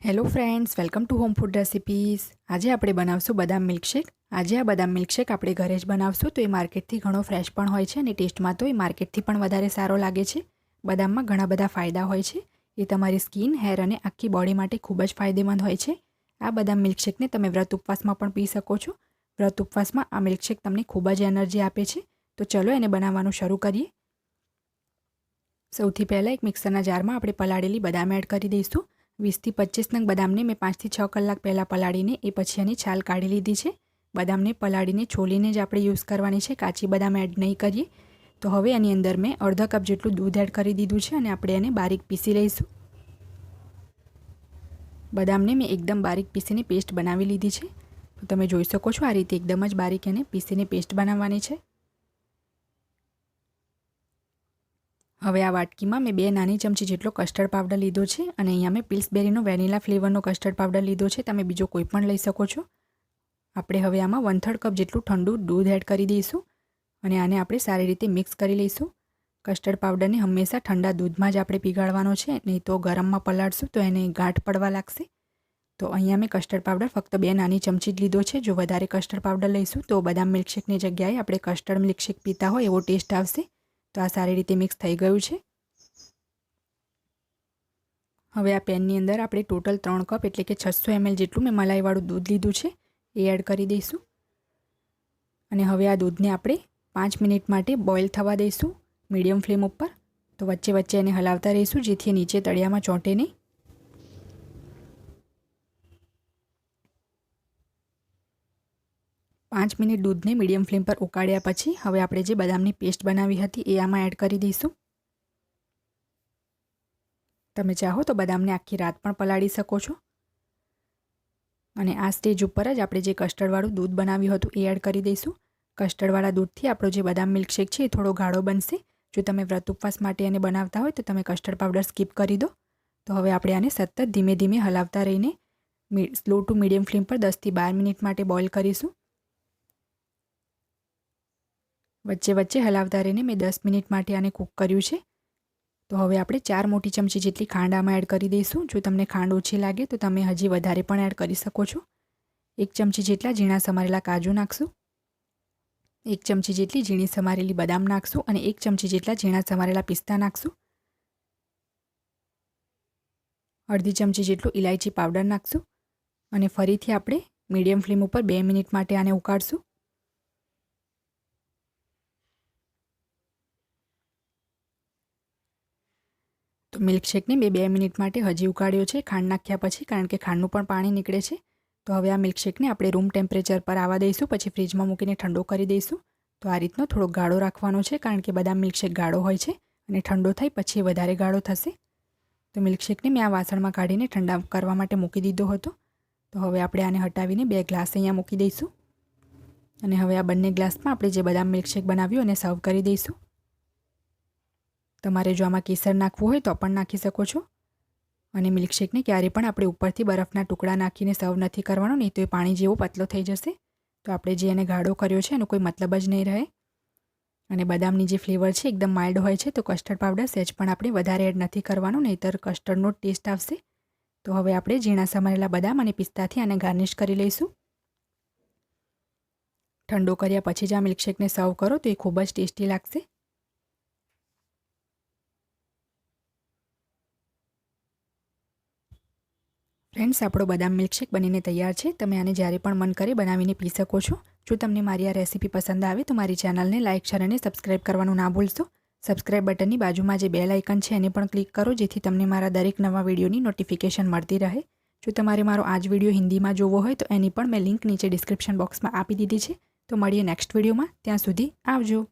Hello friends, welcome to home food recipes. આજે આપણે બનાવશું બદામ મિલ્કશેક. આજે આ બદામ મિલ્કશેક આપણે ઘરે જ બનાવશું તો એ માર્કેટથી ઘણો ફ્રેશ પણ હોય છે અને ટેસ્ટમાં તો એ માર્કેટથી પણ વધારે સારો લાગે છે. બદામમાં ઘણા બધા ફાયદા હોય છે. એ તમારી સ્કિન, હેર અને આખી બોડી માટે ખૂબ જ ફાયદેમંદ હોય છે. આ બદામ મિલ્કશેકને તમે વ્રત ઉપવાસમાં પણ પી શકો છો. વ્રત ઉપવાસમાં આ મિલ્કશેક તમને ખૂબ જ એનર્જી આપે છે. તો ચલો એને બનાવવાનું શરૂ કરીએ. સૌથી પહેલાં એક મિક્સરના જારમાં આપણે પલાળેલી બદામ એડ કરી દઈશું. 20 થી 25 નંગ બદામને મેં 5 થી 6 કલાક પહેલાં પલાળીને એ પછી એની છાલ કાઢી લીધી છે. બદામને પલાળીને છોલીને જ આપણે યુઝ કરવાની છે, કાચી બદામ એડ નહીં કરીએ. તો હવે એની અંદર મેં અડધો કપ જેટલું દૂધ એડ કરી દીધું છે અને આપણે એને બારીક પીસી લઈશું. બદામને મેં એકદમ બારીક પીસીને પેસ્ટ બનાવી લીધી છે. તો તમે જોઈ શકો છો આ રીતે એકદમ જ બારીક એને પીસીને પેસ્ટ બનાવવાની છે. હવે આ વાટકીમાં મેં 2 નાની ચમચી જેટલો કસ્ટર્ડ પાવડર લીધો છે અને અહીંયા મેં પિલ્સબેરીનો વેનીલા ફ્લેવરનો કસ્ટર્ડ પાવડર લીધો છે. તમે બીજો કોઈ પણ લઈ શકો છો. આપણે હવે આમાં 1/3 કપ જેટલું ઠંડુ દૂધ એડ કરી દઈશું અને આને આપણે સારી રીતે મિક્સ કરી લઈશું. કસ્ટર્ડ પાવડરને હંમેશા ઠંડા દૂધમાં જ આપણે પીગાળવાનો છે, નહીં તો ગરમમાં પલાળશું તો એને ગાંઠ પડવા લાગશે. તો અહીંયા મેં કસ્ટર્ડ પાવડર ફક્ત 2 નાની ચમચી જ લીધો છે. જો વધારે કસ્ટર્ડ પાવડર લઈશું તો બદામ મિલ્કશેકની જગ્યાએ આપણે કસ્ટર્ડ મિલ્કશેક પીતા હોય એવો ટેસ્ટ આવશે. તો આ સારી રીતે મિક્સ થઈ ગયું છે. હવે આ પેનની અંદર આપણે ટોટલ 3 કપ એટલે કે 600 ml જેટલું મેં મલાઈવાળું દૂધ લીધું છે, એ એડ કરી દઈશું. અને હવે આ દૂધને આપણે 5 મિનિટ માટે બોઇલ થવા દઈશું મીડિયમ ફ્લેમ ઉપર. તો વચ્ચે વચ્ચે એને હલાવતા રહીશું જેથી નીચે તળિયામાં ચોંટે નહીં. પાંચ મિનિટ દૂધને મીડિયમ ફ્લેમ પર ઉકાળ્યા પછી હવે આપણે જે બદામની પેસ્ટ બનાવી હતી એ આમાં એડ કરી દઈશું. તમે ચાહો તો બદામને આખી રાત પણ પલાળી શકો છો. અને આ સ્ટેજ ઉપર જ આપણે જે કસ્ટર્ડવાળું દૂધ બનાવ્યું હતું એ એડ કરી દઈશું. કસ્ટર્ડવાળા દૂધથી આપણો જે બદામ મિલ્કશેક છે એ થોડો ગાઢો બનશે. જો તમે વ્રત ઉપવાસ માટે એને બનાવતા હોય તો તમે કસ્ટર્ડ પાવડર સ્કીપ કરી દો. તો હવે આપણે આને સતત ધીમે ધીમે હલાવતા રહીને સ્લો ટુ મીડિયમ ફ્લેમ પર 10 થી 12 મિનિટ માટે બોઇલ કરીશું. વચ્ચે વચ્ચે હલાવતા રહીને મેં 10 મિનિટ માટે આને કૂક કર્યું છે. તો હવે આપણે 4 મોટી ચમચી જેટલી ખાંડ આમાં એડ કરી દઈશું. જો તમને ખાંડ ઓછી લાગે તો તમે હજી વધારે પણ એડ કરી શકો છો. 1 ચમચી જેટલા ઝીણા સમારેલા કાજુ નાખશું. 1 ચમચી જેટલી ઝીણી સમારેલી બદામ નાખશું અને 1 ચમચી જેટલા ઝીણા સમારેલા પિસ્તા નાખશું. અડધી ચમચી જેટલું ઇલાયચી પાવડર નાખશું અને ફરીથી આપણે મીડિયમ ફ્લેમ ઉપર 2 મિનિટ માટે આને ઉકાળશું. તો મિલ્કશેકને મેં 2 મિનિટ માટે હજી ઉકાળ્યો છે ખાંડ નાખ્યા પછી, કારણ કે ખાંડનું પણ પાણી નીકળે છે. તો હવે આ મિલ્કશેકને આપણે રૂમ ટેમ્પરેચર પર આવવા દઈશું, પછી ફ્રીજમાં મૂકીને ઠંડો કરી દઈશું. તો આ રીતનો થોડો ગાઢો રાખવાનો છે, કારણ કે બદામ મિલ્કશેક ગાઢો હોય છે અને ઠંડો થાય પછી વધારે ગાઢો થશે. તો મિલ્કશેકને મેં આ વાસણમાં કાઢીને ઠંડા કરવા માટે મૂકી દીધો હતો. તો હવે આપણે આને હટાવીને 2 ગ્લાસ અહીંયા મૂકી દઈશું અને હવે આ બંને ગ્લાસમાં આપણે જે બદામ મિલ્કશેક બનાવ્યું એને સર્વ કરી દઈશું. તમારે જો આમાં કેસર નાખવું હોય તો પણ નાખી શકો છો. અને મિલ્કશેકને ક્યારેય પણ આપણે ઉપરથી બરફના ટુકડા નાખીને સર્વ નથી કરવાનો, નહીં તો એ પાણી જેવો પતલો થઈ જશે. તો આપણે જે એને ગાઢો કર્યો છે એનો કોઈ મતલબ જ નહીં રહે. અને બદામની જે ફ્લેવર છે એકદમ માઇલ્ડ હોય છે, તો કસ્ટર્ડ પાવડર સહેજ પણ આપણે વધારે એડ નથી કરવાનો, નહીંતર કસ્ટર્ડનો ટેસ્ટ આવશે. તો હવે આપણે ઝીણા સમારેલા બદામ અને પિસ્તાથી આને ગાર્નિશ કરી લઈશું. ઠંડો કર્યા પછી જ આ મિલ્કશેકને સર્વ કરો તો એ ખૂબ જ ટેસ્ટી લાગશે. ફ્રેન્ડ્સ, આપણો બદામ મિલ્કશેક બનીને તૈયાર છે. તમે આને જ્યારે પણ મન કરે બનાવીને પી શકો છો. જો તમને મારી આ રેસીપી પસંદ આવે તો મારી ચેનલને લાઇક, શેર અને સબસ્ક્રાઇબ કરવાનું ના ભૂલશો. સબસ્ક્રાઇબ બટનની બાજુમાં જે બેલ આઇકન છે એને પણ ક્લિક કરો, જેથી તમને મારા દરેક નવા વિડીયોની નોટિફિકેશન મળતી રહે. જો તમારે મારો આ જ વિડીયો હિન્દીમાં જોવો હોય તો એની પણ મેં લિંક નીચે ડિસ્ક્રિપ્શન બોક્સમાં આપી દીધી છે. તો મળીએ નેક્સ્ટ વિડીયોમાં. ત્યાં સુધી આવજો.